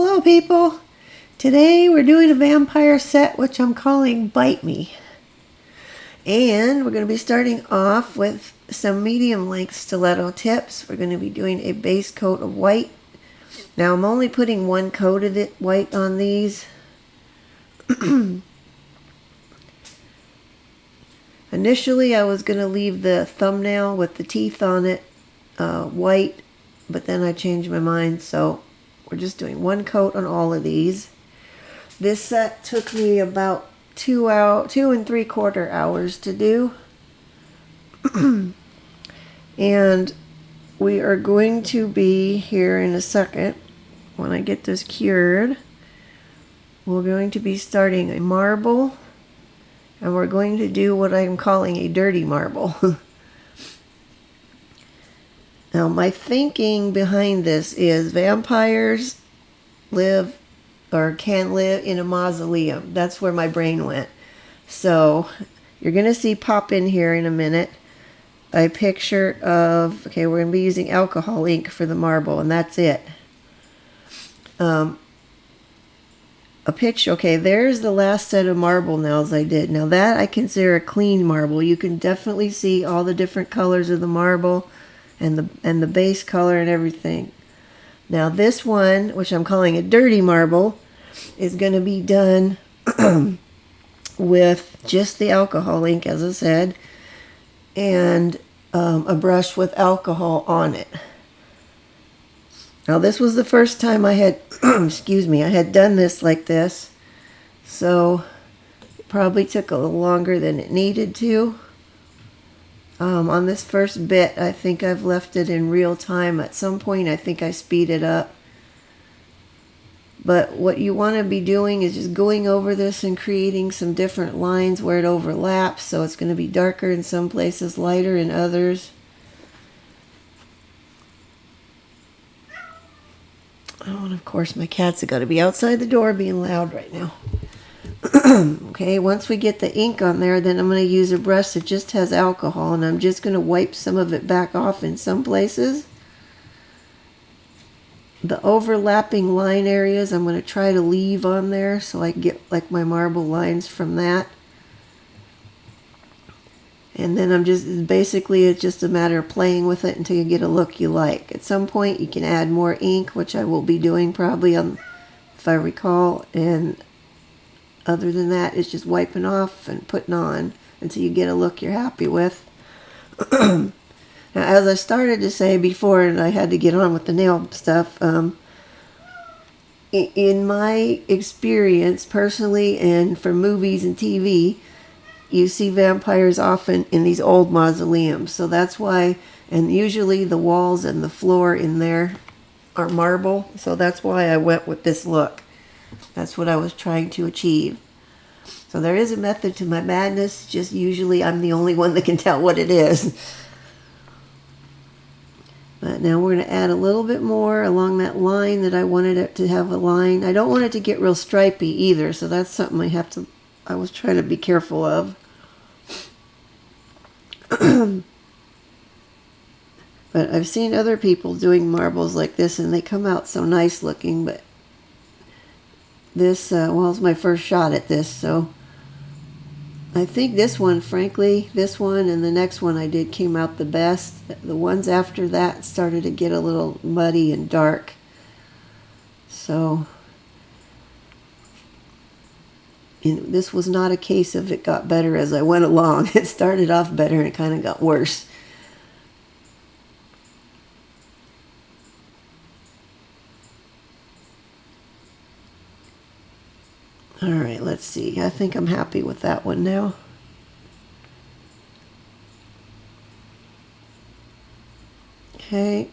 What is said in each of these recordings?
Hello people! Today we're doing a vampire set which I'm calling Bite Me. And we're going to be starting off with some medium length stiletto tips. We're going to be doing a base coat of white. Now I'm only putting one coat of it white on these. Initially I was going to leave the thumbnail with the teeth on it white, but then I changed my mind, so we're just doing one coat on all of these. This set took me about 2 and 3/4 hours to do. And we are going to be here in a second, when I get this cured, we're going to be starting a marble, and we're going to do what I'm calling a dirty marble. Now my thinking behind this is vampires live or can live in a mausoleum. That's where my brain went. So you're going to see pop in here in a minute a picture of, okay, we're going to be using alcohol ink for the marble, and that's it. A picture, okay, there's the last set of marble nails I did. Now that I consider a clean marble. You can definitely see all the different colors of the marble and the base color and everything. Now this one, which I'm calling a dirty marble, is going to be done with just the alcohol ink, as I said, and a brush with alcohol on it. Now this was the first time I had, excuse me, I had done this like this, so it probably took a little longer than it needed to. On this first bit, I think I've left it in real time. At some point, I think I speed it up. But what you want to be doing is just going over this and creating some different lines where it overlaps. So it's going to be darker in some places, lighter in others. Oh, and of course my cats have got to be outside the door being loud right now. Okay, once we get the ink on there, then I'm going to use a brush that just has alcohol, and I'm just going to wipe some of it back off in some places. The overlapping line areas I'm going to try to leave on there so I get like my marble lines from that. And then I'm just, basically it's just a matter of playing with it until you get a look you like. At some point you can add more ink, which I will be doing probably on, if I recall, and other than that, it's just wiping off and putting on until you get a look you're happy with. Now, as I started to say before, and I had to get on with the nail stuff, in my experience, personally, and for movies and TV, you see vampires often in these old mausoleums. So that's why, and usually the walls and the floor in there are marble. So that's why I went with this look. That's what I was trying to achieve. So there is a method to my madness, just usually I'm the only one that can tell what it is. But now we're going to add a little bit more along that line that I wanted it to have a line. I don't want it to get real stripy either, so that's something I was trying to be careful of. But I've seen other people doing marbles like this and they come out so nice looking, but this, well, it's my first shot at this, so I think this one, frankly, this one and the next one I did came out the best. The ones after that started to get a little muddy and dark. So, and this was not a case of it got better as I went along. It started off better and it kind of got worse. Alright, let's see. I think I'm happy with that one now. Okay,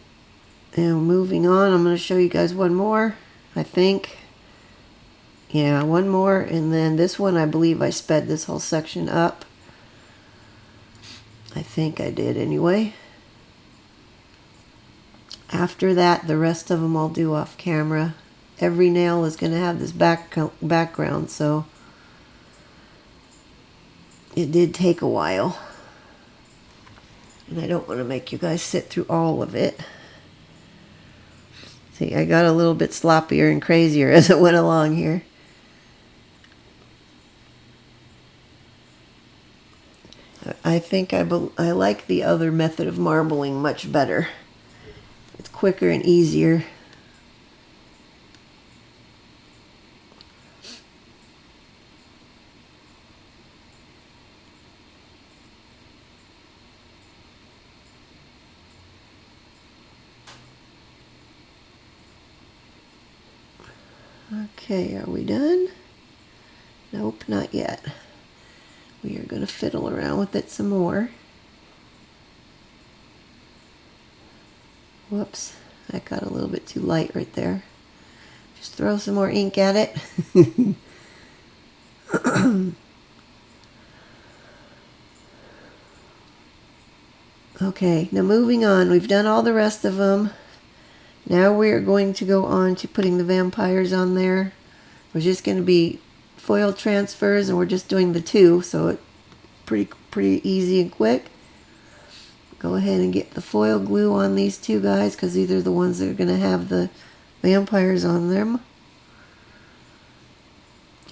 and moving on, I'm going to show you guys one more, I think. Yeah, one more, and then this one, I believe I sped this whole section up. I think I did anyway. After that, the rest of them I'll do off camera. Every nail is going to have this background, so it did take a while. And I don't want to make you guys sit through all of it. See, I got a little bit sloppier and crazier as it went along here. I think I like the other method of marbling much better. It's quicker and easier. Okay, are we done? Nope, not yet. We are going to fiddle around with it some more. Whoops, that got a little bit too light right there. Just throw some more ink at it. Okay, now moving on. We've done all the rest of them. Now we're going to go on to putting the vampires on there. We're just going to be foil transfers, and we're just doing the 2, so it's pretty easy and quick. Go ahead and get the foil glue on these 2 guys, because these are the ones that are going to have the vampires on them.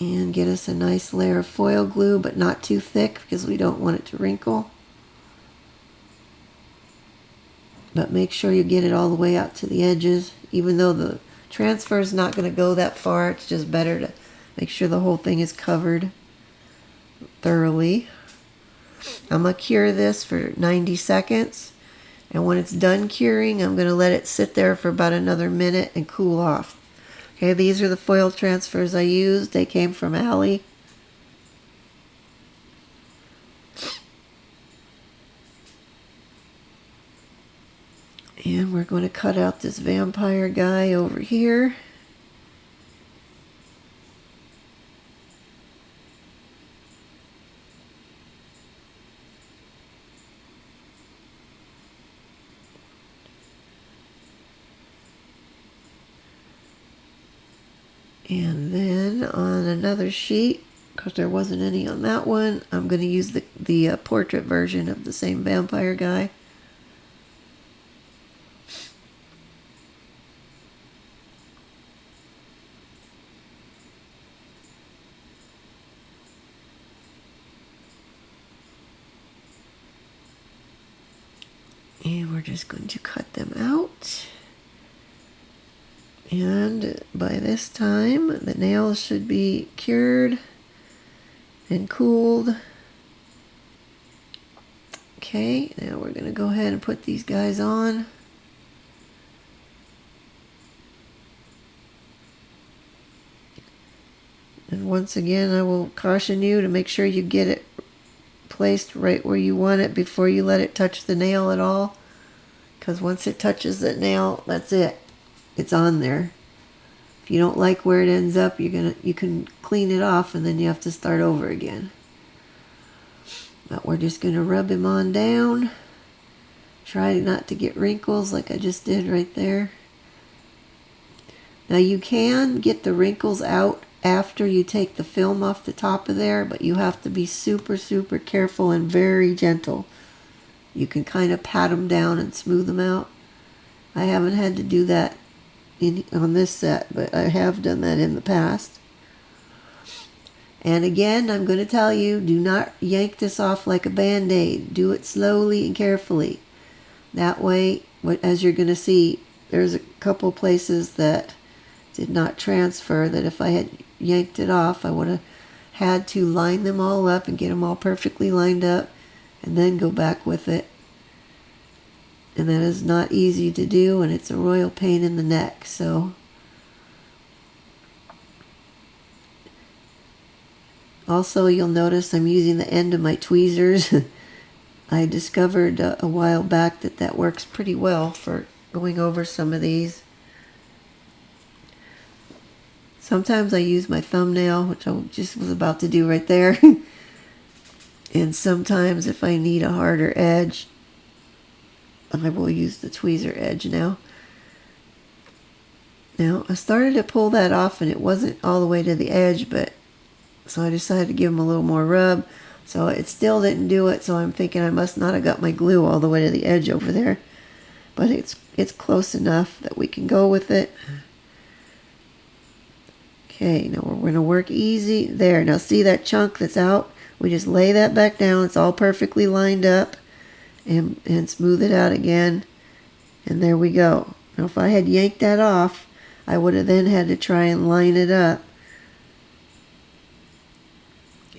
And get us a nice layer of foil glue, but not too thick, because we don't want it to wrinkle. But make sure you get it all the way out to the edges. Even though the transfer is not going to go that far, it's just better to make sure the whole thing is covered thoroughly. I'm going to cure this for 90 seconds. And when it's done curing, I'm going to let it sit there for about another minute and cool off. Okay, these are the foil transfers I used. They came from Allie. And we're going to cut out this vampire guy over here. And then on another sheet, because there wasn't any on that one, I'm going to use the portrait version of the same vampire guy. And we're just going to cut them out. And by this time, the nails should be cured and cooled. Okay, now we're going to go ahead and put these guys on. And once again, I will caution you to make sure you get it placed right where you want it before you let it touch the nail at all. Because once it touches that nail, that's it. It's on there. If you don't like where it ends up, you can clean it off, and then you have to start over again. But we're just going to rub him on down. Try not to get wrinkles like I just did right there. Now you can get the wrinkles out after you take the film off the top of there, but you have to be super, super careful and very gentle. You can kind of pat them down and smooth them out. I haven't had to do that on this set, but I have done that in the past. And again, I'm going to tell you, do not yank this off like a band-aid. Do it slowly and carefully. That way, as you're going to see, there's a couple places that did not transfer, that if I had yanked it off, I would have had to line them all up and get them all perfectly lined up and then go back with it. And that is not easy to do, and it's a royal pain in the neck. So also, you'll notice I'm using the end of my tweezers. I discovered a while back that works pretty well for going over some of these. Sometimes I use my thumbnail, which I just was about to do right there. And sometimes if I need a harder edge, I will use the tweezer edge now. Now, I started to pull that off and it wasn't all the way to the edge, but so I decided to give them a little more rub. So it still didn't do it, so I'm thinking I must not have got my glue all the way to the edge over there. but it's close enough that we can go with it. Okay, now we're going to work easy there. Now see that chunk that's out? We just lay that back down. It's all perfectly lined up, and smooth it out again. And there we go. Now if I had yanked that off, I would have then had to try and line it up.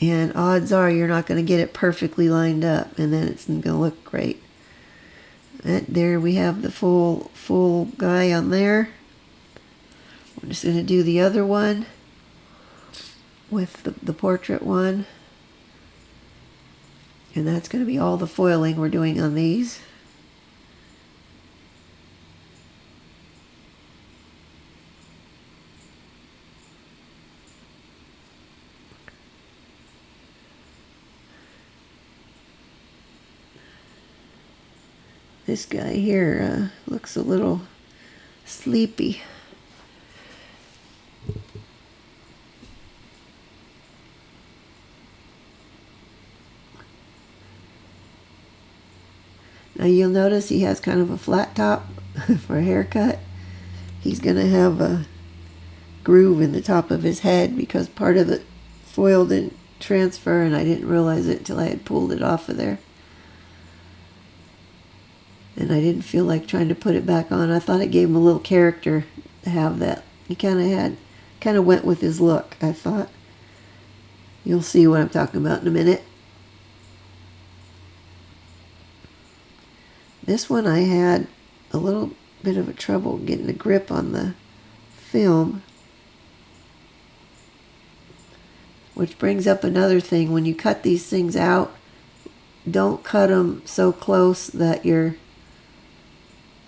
And odds are you're not going to get it perfectly lined up, and then it's going to look great. And there we have the full guy on there. We're just going to do the other one with the portrait one. And that's going to be all the foiling we're doing on these. This guy here looks a little sleepy. Now you'll notice he has kind of a flat top for a haircut. He's going to have a groove in the top of his head because part of the foil didn't transfer, and I didn't realize it until I had pulled it off of there. And I didn't feel like trying to put it back on. I thought it gave him a little character to have that. He kind of went with his look, I thought. You'll see what I'm talking about in a minute. This one I had a little bit of a trouble getting a grip on the film. Which brings up another thing. When you cut these things out, don't cut them so close that you're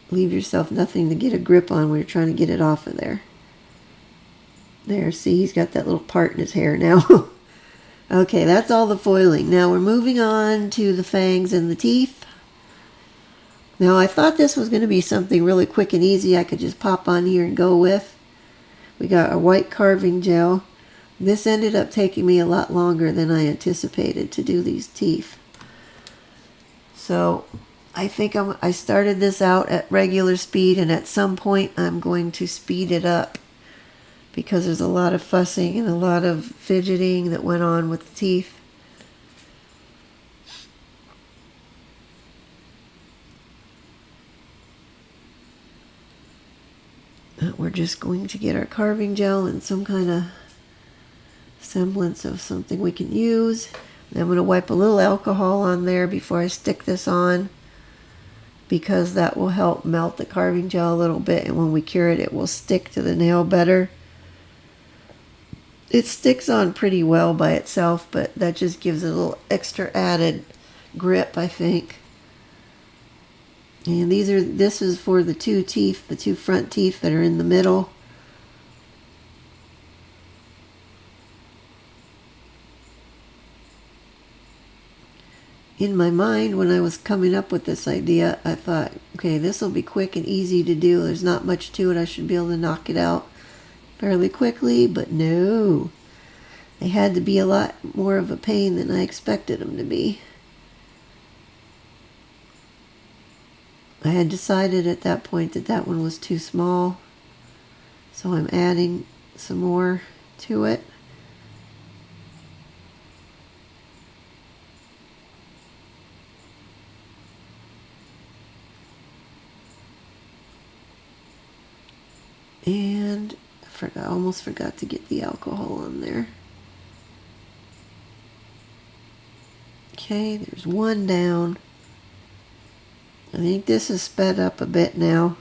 leave yourself nothing to get a grip on when you're trying to get it off of there. There, see, he's got that little part in his hair now. Okay, that's all the foiling. Now we're moving on to the fangs and the teeth. Now I thought this was going to be something really quick and easy I could just pop on here and go with. We got a white carving gel. This ended up taking me a lot longer than I anticipated to do these teeth. So I think I started this out at regular speed, and at some point I'm going to speed it up because there's a lot of fussing and a lot of fidgeting that went on with the teeth. We're just going to get our carving gel and some kind of semblance of something we can use. And I'm going to wipe a little alcohol on there before I stick this on, because that will help melt the carving gel a little bit, and when we cure it, it will stick to the nail better. It sticks on pretty well by itself, but that just gives it a little extra added grip, I think. And this is for the two teeth, the two front teeth that are in the middle. In my mind, when I was coming up with this idea, I thought, okay, this will be quick and easy to do. There's not much to it. I should be able to knock it out fairly quickly, but no. They had to be a lot more of a pain than I expected them to be. I had decided at that point that that one was too small, so I'm adding some more to it. And I almost forgot to get the alcohol on there. Okay, there's one down. I think this is sped up a bit now.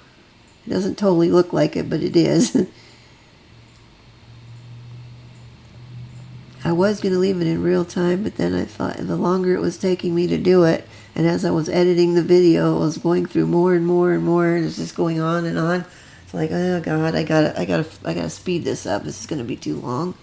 It doesn't totally look like it, but it is. I was going to leave it in real time, but then I thought the longer it was taking me to do it, and as I was editing the video, I was going through more and more and more, and it's just going on and on. It's like, oh God, I gotta speed this up. This is going to be too long.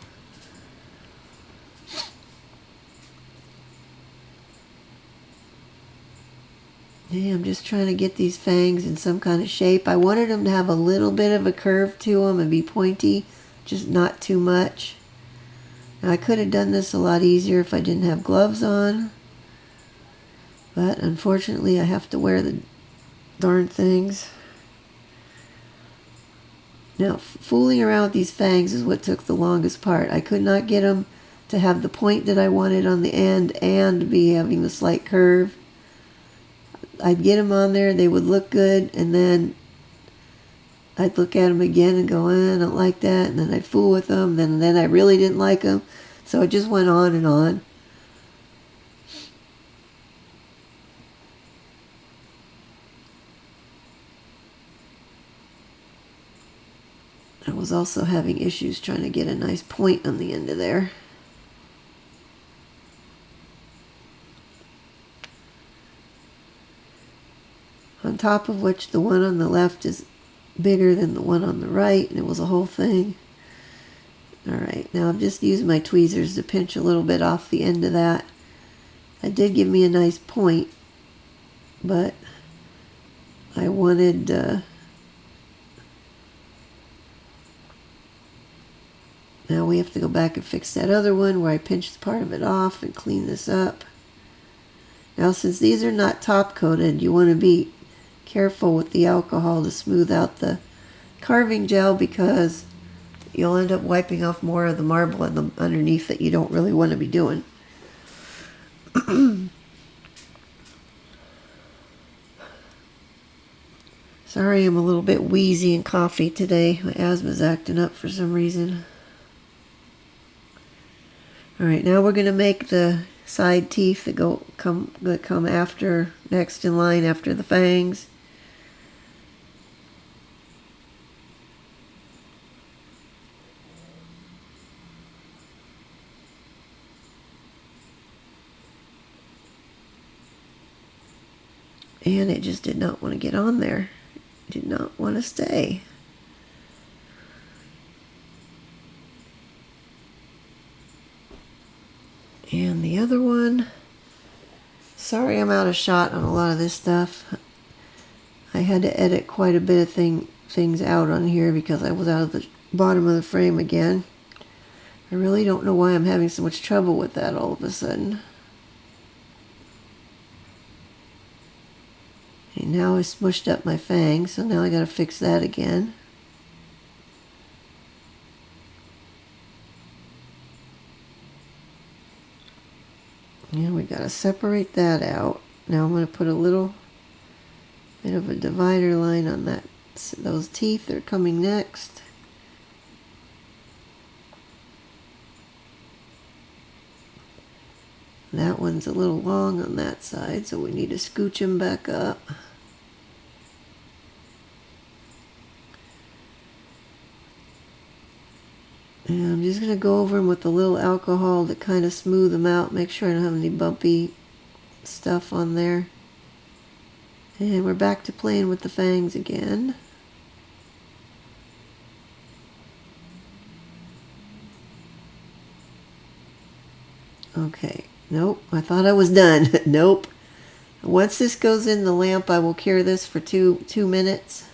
Yeah, I'm just trying to get these fangs in some kind of shape. I wanted them to have a little bit of a curve to them and be pointy, just not too much. Now, I could have done this a lot easier if I didn't have gloves on, but unfortunately I have to wear the darn things. Now, fooling around with these fangs is what took the longest part. I could not get them to have the point that I wanted on the end and be having the slight curve. I'd get them on there, they would look good, and then I'd look at them again and go, I don't like that, and then I'd fool with them, then I really didn't like them, so it just went on and on. I was also having issues trying to get a nice point on the end of there. On top of which the one on the left is bigger than the one on the right, and it was a whole thing. Alright, now I've just used my tweezers to pinch a little bit off the end of that. That did give me a nice point, but I wanted now we have to go back and fix that other one where I pinched part of it off and clean this up. Now, since these are not top coated, you want to be careful with the alcohol to smooth out the carving gel, because you'll end up wiping off more of the marble underneath that you don't really want to be doing. Sorry, I'm a little bit wheezy and coughy today. My asthma's acting up for some reason. Alright, now we're going to make the side teeth that come after, next in line after the fangs. And it just did not want to get on there. It did not want to stay. And the other one, sorry I'm out of shot on a lot of this stuff. I had to edit quite a bit of things out on here because I was out of the bottom of the frame again. I really don't know why I'm having so much trouble with that all of a sudden. And now I smushed up my fangs, so now I gotta fix that again. And we gotta separate that out. Now I'm gonna put a little bit of a divider line on that. Those teeth are coming next. That one's a little long on that side, so we need to scooch them back up. And I'm just going to go over them with a little alcohol to kind of smooth them out, make sure I don't have any bumpy stuff on there. And we're back to playing with the fangs again. Okay, nope, I thought I was done. Nope. Once this goes in the lamp, I will cure this for two minutes.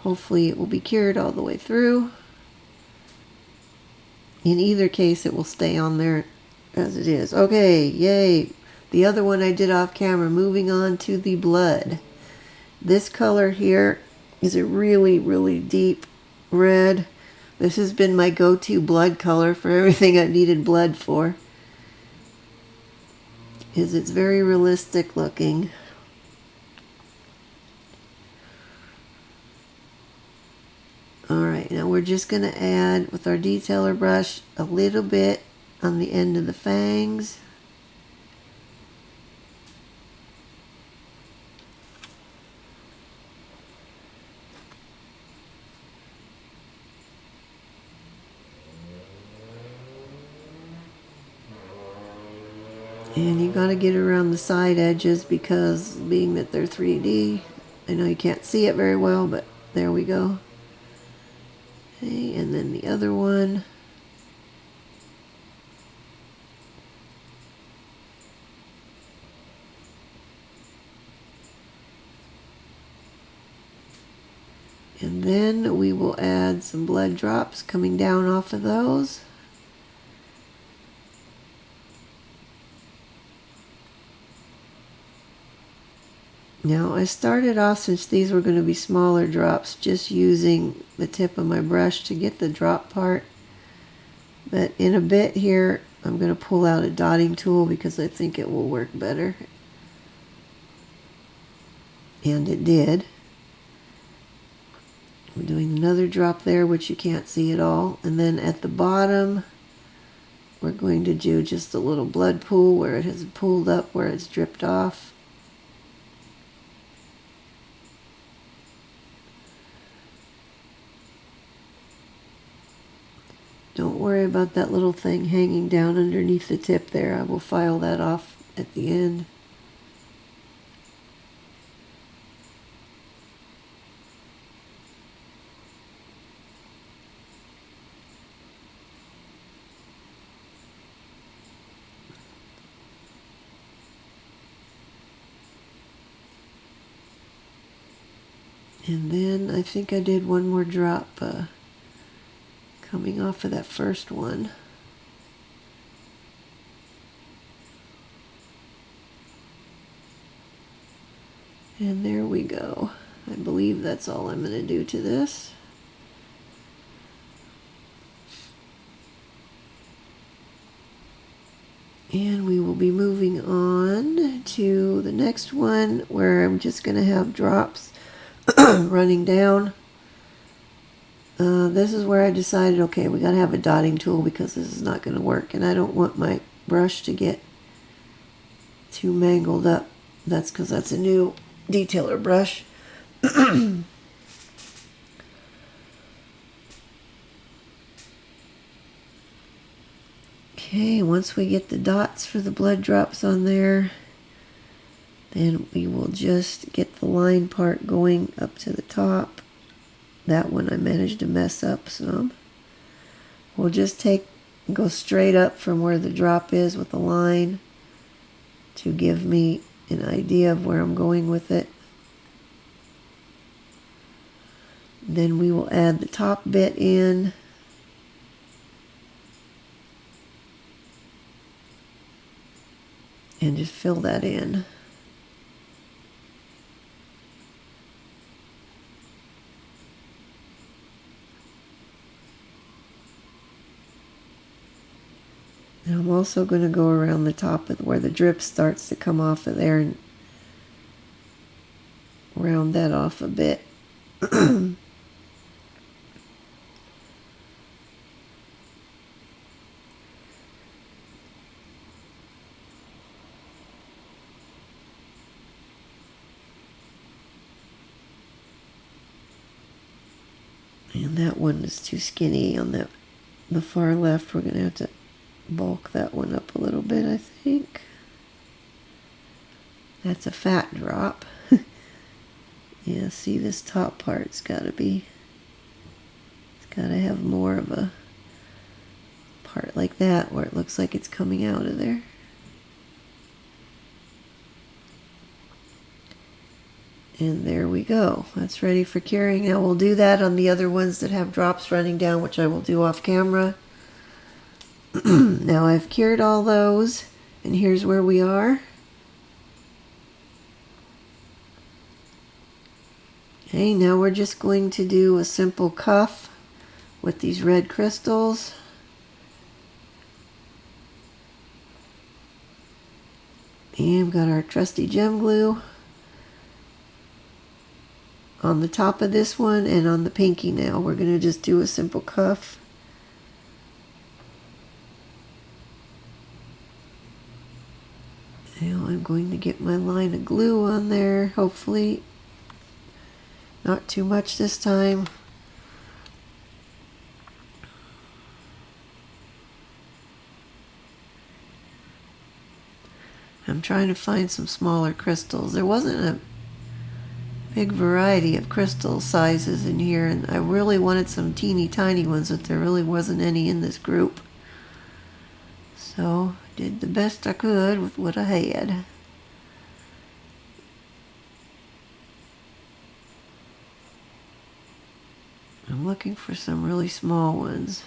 Hopefully it will be cured all the way through. In either case, it will stay on there as it is. Okay, yay. The other one I did off camera. Moving on to the blood. This color here is a really, really deep red. This has been my go-to blood color for everything I needed blood for. It's very realistic looking. Alright, now we're just going to add, with our detailer brush, a little bit on the end of the fangs. And you got to get around the side edges because being that they're 3D, I know you can't see it very well, but there we go. Okay, and then the other one. And then we will add some blood drops coming down off of those. Now I started off, since these were going to be smaller drops, just using the tip of my brush to get the drop part. But in a bit here, I'm going to pull out a dotting tool because I think it will work better. And it did. I'm doing another drop there, which you can't see at all. And then at the bottom, we're going to do just a little blood pool where it has pooled up, where it's dripped off. Don't worry about that little thing hanging down underneath the tip there. I will file that off at the end. And then I think I did one more drop coming off of that first one. And there we go. I believe that's all I'm going to do to this. And we will be moving on to the next one, where I'm just going to have drops running down. This is where I decided, okay, we got to have a dotting tool because this is not going to work. And I don't want my brush to get too mangled up. That's because that's a new detailer brush. Okay, once we get the dots for the blood drops on there, then we will just get the line part going up to the top. That one I managed to mess up some. We'll just go straight up from where the drop is with the line to give me an idea of where I'm going with it. Then we will add the top bit in. And just fill that in. And I'm also going to go around the top of where the drip starts to come off of there and round that off a bit. And that one is too skinny on the far left. We're going to have to bulk that one up a little bit, I think. That's a fat drop. Yeah, see, this top part's got to have more of a part like that where it looks like it's coming out of there. And there we go. That's ready for curing. Now we'll do that on the other ones that have drops running down, which I will do off camera. Now I've cured all those, and here's where we are. Okay, now we're just going to do a simple cuff with these red crystals. And we've got our trusty gem glue on the top of this one and on the pinky nail. We're going to just do a simple cuff. Now I'm going to get my line of glue on there, hopefully. Not too much this time. I'm trying to find some smaller crystals. There wasn't a big variety of crystal sizes in here, and I really wanted some teeny tiny ones, but there really wasn't any in this group. So I did the best I could with what I had. I'm looking for some really small ones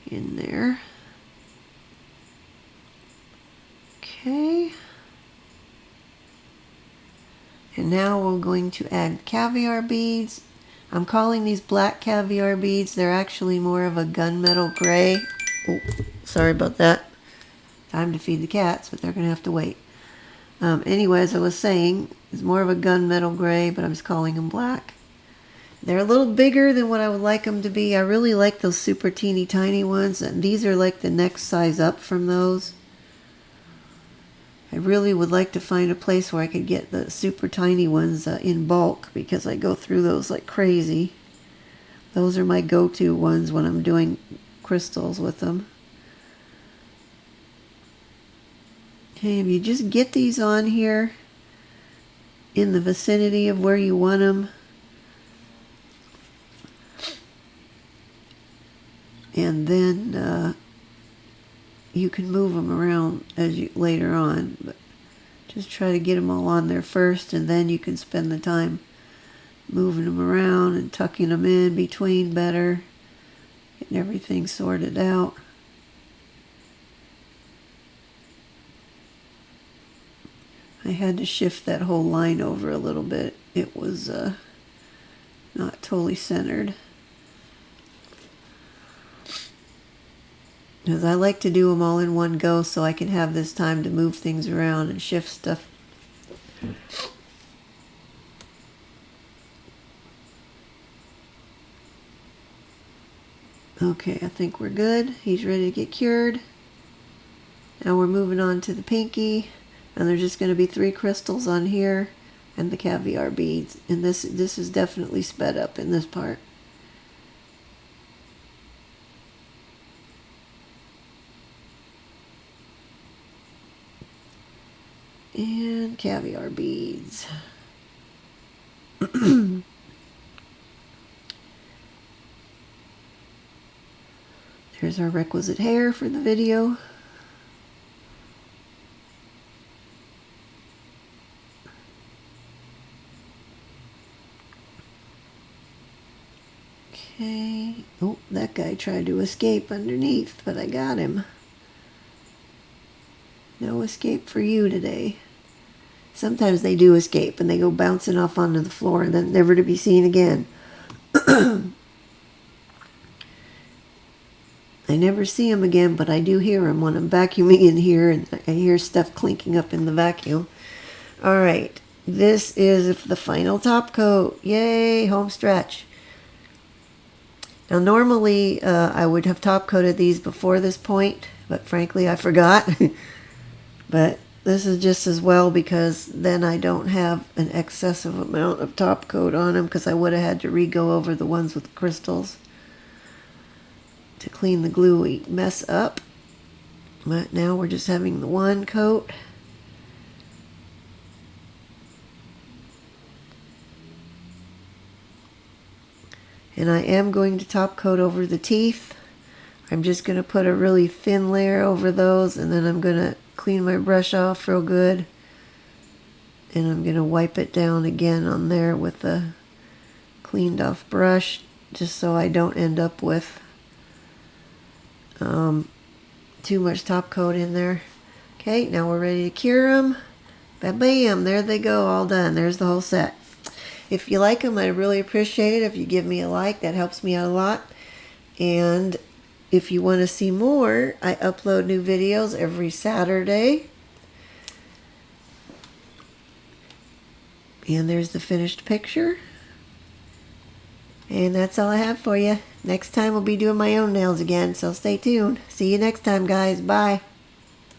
in there. Okay. And now we're going to add caviar beads. I'm calling these black caviar beads. They're actually more of a gunmetal gray. Oh, sorry about that. Time to feed the cats, but they're going to have to wait. Anyway, as I was saying, it's more of a gunmetal gray, but I'm just calling them black. They're a little bigger than what I would like them to be. I really like those super teeny tiny ones, and these are like the next size up from those. I really would like to find a place where I could get the super tiny ones in bulk, because I go through those like crazy. Those are my go-to ones when I'm doing crystals with them. Okay, if you just get these on here in the vicinity of where you want them, and then you can move them around as you later on, but just try to get them all on there first, and then you can spend the time moving them around and tucking them in between better, getting everything sorted out. I had to shift that whole line over a little bit. It was not totally centered. Because I like to do them all in one go so I can have this time to move things around and shift stuff. Okay, I think we're good. He's ready to get cured. Now we're moving on to the pinky, and there's just going to be 3 crystals on here and the caviar beads. And this is definitely sped up in this part. And caviar beads. There's our requisite hair for the video. Okay. Oh, that guy tried to escape underneath, but I got him. No escape for you today. Sometimes they do escape and they go bouncing off onto the floor and then never to be seen again. I never see them again, but I do hear them when I'm vacuuming in here, and I hear stuff clinking up in the vacuum. Alright, this is the final top coat. Yay, home stretch. Now normally I would have top coated these before this point, but frankly I forgot. But this is just as well, because then I don't have an excessive amount of top coat on them, because I would have had to re-go over the ones with crystals to clean the gluey mess up. But now we're just having the one coat. And I am going to top coat over the teeth. I'm just going to put a really thin layer over those, and then I'm going to clean my brush off real good, and I'm going to wipe it down again on there with a cleaned off brush, just so I don't end up with too much top coat in there. Okay, now we're ready to cure them. Bam, there they go, all done. There's the whole set. If you like them, I'd really appreciate it if you give me a like. That helps me out a lot. And if you want to see more, I upload new videos every Saturday. And there's the finished picture. And that's all I have for you. Next time we'll be doing my own nails again, so stay tuned. See you next time, guys. Bye.